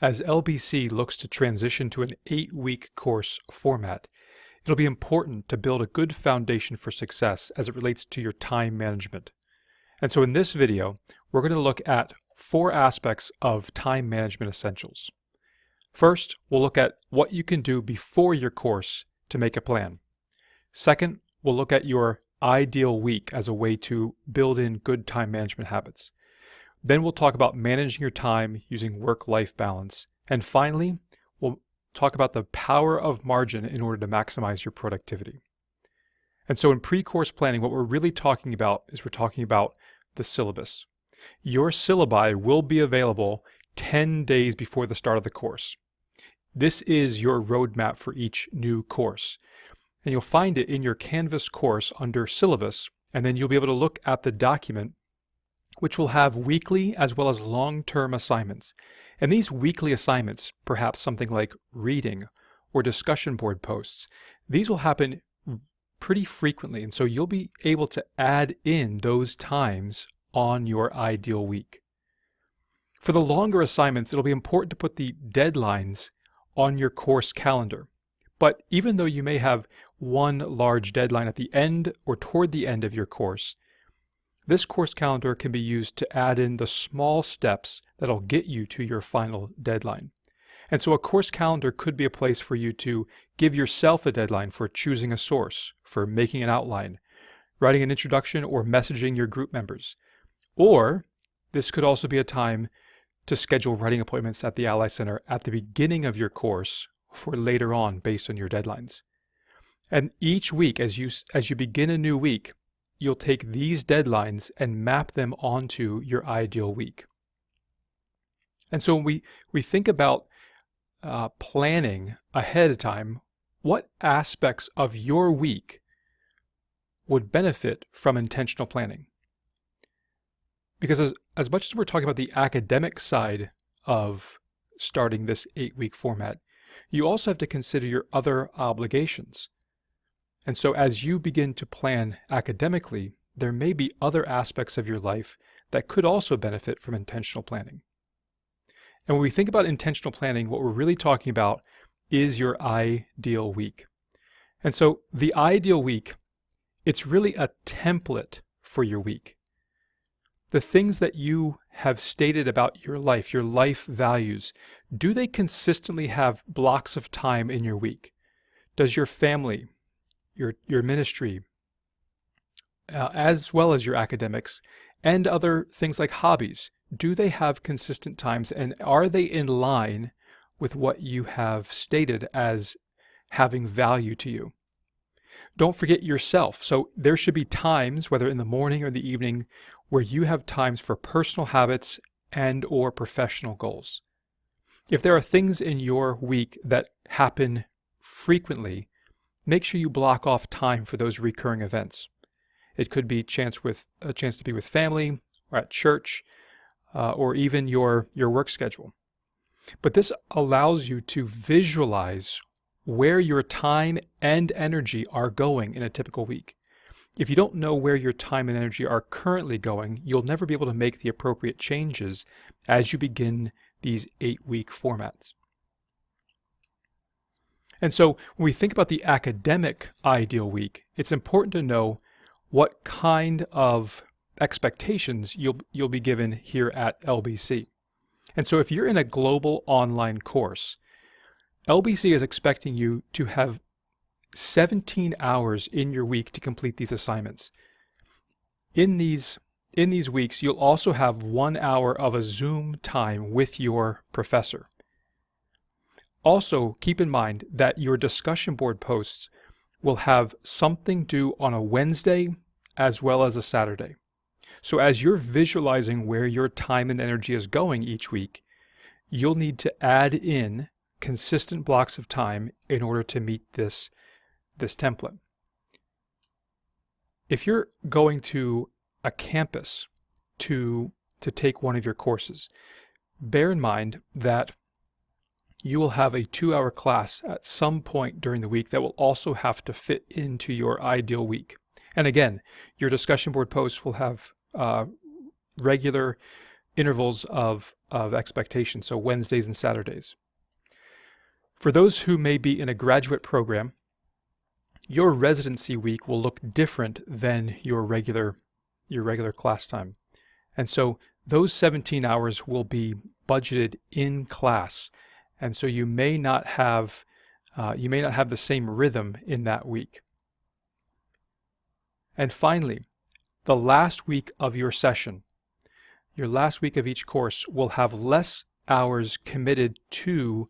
As LBC looks to transition to an 8-week course format, it'll be important to build a good foundation for success as it relates to your time management. And so in this video, we're going to look at 4 aspects of time management essentials. First, we'll look at what you can do before your course to make a plan. Second, we'll look at your ideal week as a way to build in good time management habits. Then we'll talk about managing your time using work-life balance. And finally, we'll talk about the power of margin in order to maximize your productivity. And so in pre-course planning, what we're really talking about is we're talking about the syllabus. Your syllabi will be available 10 days before the start of the course. This is your roadmap for each new course. And you'll find it in your Canvas course under syllabus, and then you'll be able to look at the document, which will have weekly as well as long-term assignments. And these weekly assignments, perhaps something like reading or discussion board posts, these will happen pretty frequently. And so you'll be able to add in those times on your ideal week. For the longer assignments, it'll be important to put the deadlines on your course calendar. But even though you may have one large deadline at the end or toward the end of your course, this course calendar can be used to add in the small steps that'll get you to your final deadline. And so a course calendar could be a place for you to give yourself a deadline for choosing a source, for making an outline, writing an introduction, or messaging your group members. Or this could also be a time to schedule writing appointments at the Ally Center at the beginning of your course for later on based on your deadlines. And each week, as you begin a new week, you'll take these deadlines and map them onto your ideal week. And so when we think about planning ahead of time, what aspects of your week would benefit from intentional planning? Because as much as we're talking about the academic side of starting this 8-week format, you also have to consider your other obligations. And so as you begin to plan academically, there may be other aspects of your life that could also benefit from intentional planning. And when we think about intentional planning, what we're really talking about is your ideal week. And so the ideal week, it's really a template for your week. The things that you have stated about your life values, do they consistently have blocks of time in your week? Does your family, your ministry, as well as your academics and other things like hobbies, do they have consistent times, and are they in line with what you have stated as having value to you? Don't forget yourself. So there should be times, whether in the morning or the evening, where you have times for personal habits and or professional goals. If there are things in your week that happen frequently, make sure you block off time for those recurring events. It could be a chance to be with family or at church, or even your work schedule. But this allows you to visualize where your time and energy are going in a typical week. If you don't know where your time and energy are currently going, you'll never be able to make the appropriate changes as you begin these 8-week formats. And so when we think about the academic ideal week, it's important to know what kind of expectations you'll be given here at LBC. And so if you're in a global online course, LBC is expecting you to have 17 hours in your week to complete these assignments. In these weeks, you'll also have 1 hour of a Zoom time with your professor. Also, keep in mind that your discussion board posts will have something due on a Wednesday as well as a Saturday. So as you're visualizing where your time and energy is going each week, you'll need to add in consistent blocks of time in order to meet this template. If you're going to a campus to take one of your courses, bear in mind that you will have a 2-hour class at some point during the week that will also have to fit into your ideal week. And again, your discussion board posts will have regular intervals of expectation, so Wednesdays and Saturdays. For those who may be in a graduate program, your residency week will look different than your regular class time. And so those 17 hours will be budgeted in class. And so you may not have the same rhythm in that week. And finally, the last week of your session, your last week of each course, will have less hours committed to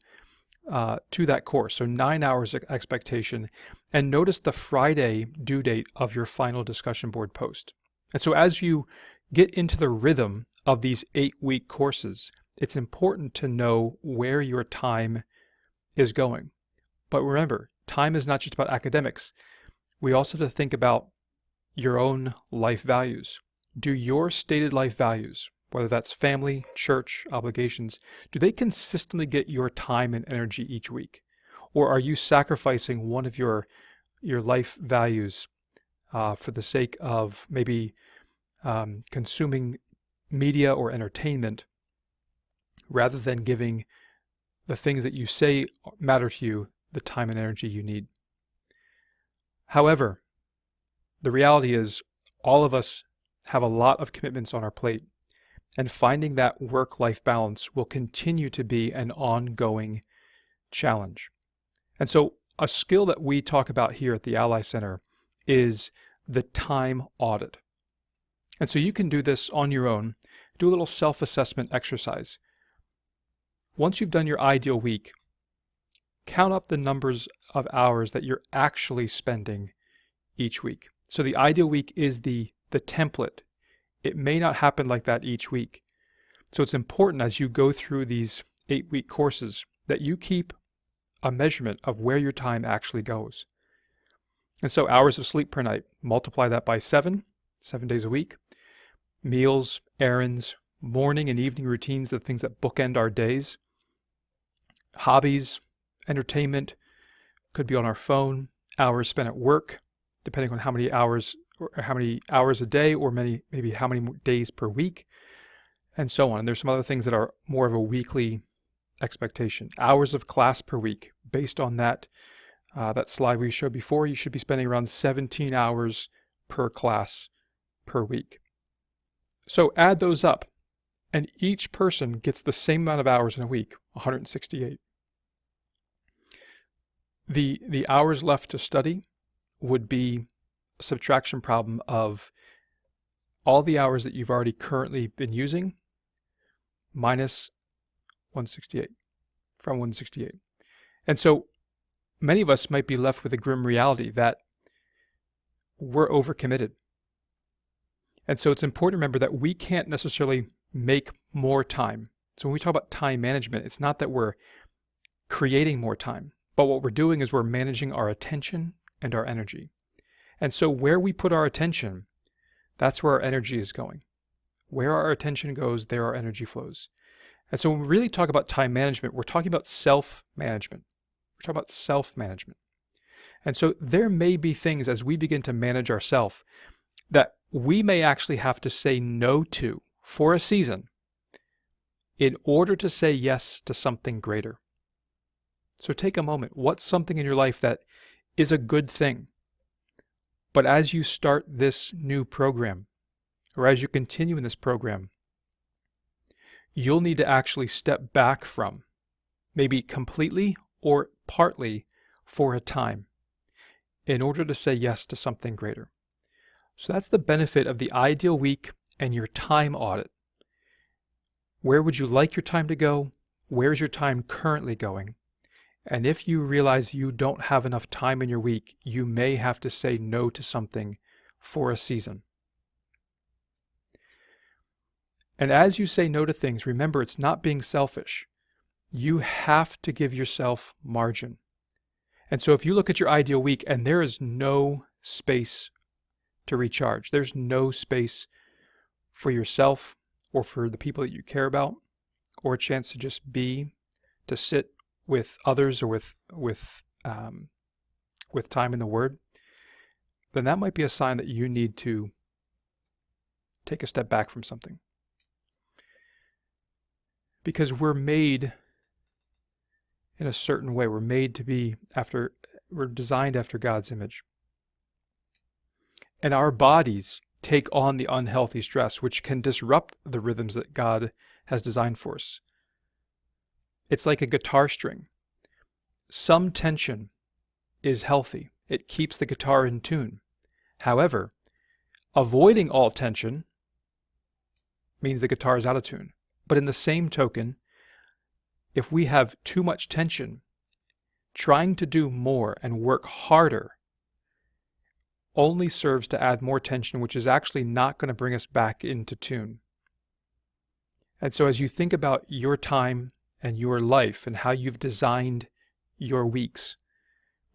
that course. So 9 hours expectation. And notice the Friday due date of your final discussion board post. And so as you get into the rhythm of these 8-week courses, it's important to know where your time is going. But remember, time is not just about academics. We also have to think about your own life values. Do your stated life values, whether that's family, church, obligations, do they consistently get your time and energy each week? Or are you sacrificing one of your life values for the sake of maybe consuming media or entertainment rather than giving the things that you say matter to you the time and energy you need? However, the reality is all of us have a lot of commitments on our plate, and finding that work-life balance will continue to be an ongoing challenge. And so a skill that we talk about here at the Ally Center is the time audit. And so you can do this on your own. Do a little self-assessment exercise. Once you've done your ideal week, count up the numbers of hours that you're actually spending each week. So the ideal week is the template. It may not happen like that each week. So it's important as you go through these 8-week courses that you keep a measurement of where your time actually goes. And so hours of sleep per night, multiply that by 7 days a week. Meals, errands, morning and evening routines, the things that bookend our days. Hobbies, entertainment, could be on our phone, hours spent at work, depending on how many hours a day, or maybe how many days per week, and so on. And there's some other things that are more of a weekly expectation. Hours of class per week. Based on that slide we showed before, you should be spending around 17 hours per class per week. So add those up, and each person gets the same amount of hours in a week, 168. The hours left to study would be a subtraction problem of all the hours that you've already currently been using minus 168, from 168. And so many of us might be left with a grim reality that we're overcommitted. And so it's important to remember that we can't necessarily make more time. So when we talk about time management, it's not that we're creating more time, but what we're doing is we're managing our attention and our energy. And so where we put our attention, that's where our energy is going. Where our attention goes, there our energy flows. And so when we really talk about time management, we're talking about self-management. We're talking about self-management. And so there may be things as we begin to manage ourselves that we may actually have to say no to for a season in order to say yes to something greater. So take a moment. What's something in your life that is a good thing? But as you start this new program, or as you continue in this program, you'll need to actually step back from, maybe completely or partly for a time, in order to say yes to something greater. So that's the benefit of the ideal week and your time audit. Where would you like your time to go? Where's your time currently going? And if you realize you don't have enough time in your week, you may have to say no to something for a season. And as you say no to things, remember, it's not being selfish. You have to give yourself margin. And so if you look at your ideal week and there is no space to recharge, there's no space for yourself or for the people that you care about, or a chance to just be, to sit with others, or with time in the Word, then that might be a sign that you need to take a step back from something. because we're made in a certain way. We're made to be we're designed after God's image. And our bodies take on the unhealthy stress, which can disrupt the rhythms that God has designed for us. It's like a guitar string. Some tension is healthy. It keeps the guitar in tune. However, avoiding all tension means the guitar is out of tune. But in the same token, if we have too much tension, trying to do more and work harder only serves to add more tension, which is actually not going to bring us back into tune. And so as you think about your time and your life and how you've designed your weeks,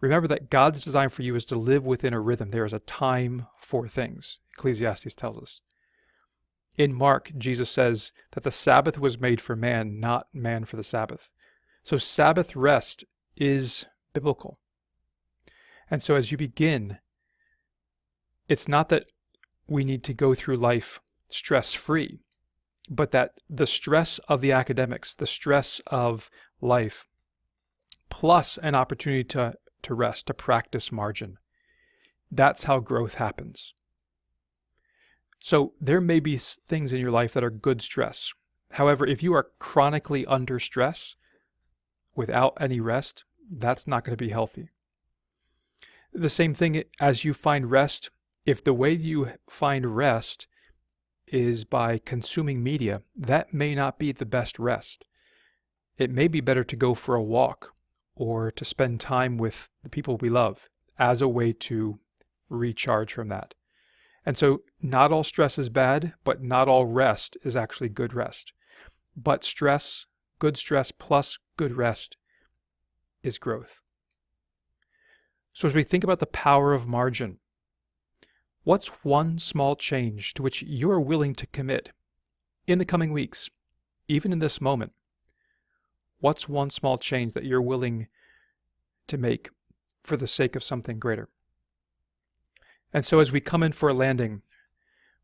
remember that God's design for you is to live within a rhythm. There is a time for things, Ecclesiastes tells us. In Mark, Jesus says that the Sabbath was made for man, not man for the Sabbath. So Sabbath rest is biblical. And so as you begin, it's not that we need to go through life stress-free, but that the stress of the academics, the stress of life, plus an opportunity to rest, to practice margin, that's how growth happens. So there may be things in your life that are good stress. However, if you are chronically under stress without any rest, that's not going to be healthy. The same thing as you find rest, if the way you find rest is by consuming media, that may not be the best rest. It may be better to go for a walk or to spend time with the people we love as a way to recharge from that. And so not all stress is bad, but not all rest is actually good rest. But good stress plus good rest is growth. So as we think about the power of margin, what's one small change to which you are willing to commit in the coming weeks, even in this moment? What's one small change that you're willing to make for the sake of something greater? And so as we come in for a landing,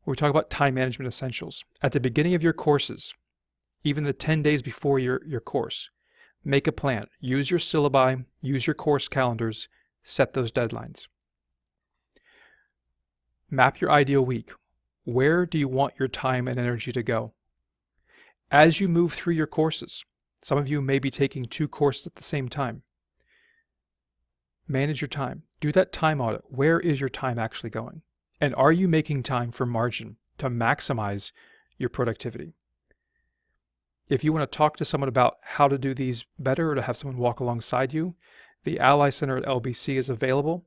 we talk about time management essentials. At the beginning of your courses, even the 10 days before your course, make a plan. Use your syllabi, use your course calendars, set those deadlines. Map your ideal week. Where do you want your time and energy to go? As you move through your courses, some of you may be taking 2 courses at the same time. Manage your time. Do that time audit. Where is your time actually going? And are you making time for margin to maximize your productivity? If you want to talk to someone about how to do these better or to have someone walk alongside you, the Ally Center at LBC is available.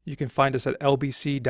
You can find us at lbc.edu/ally.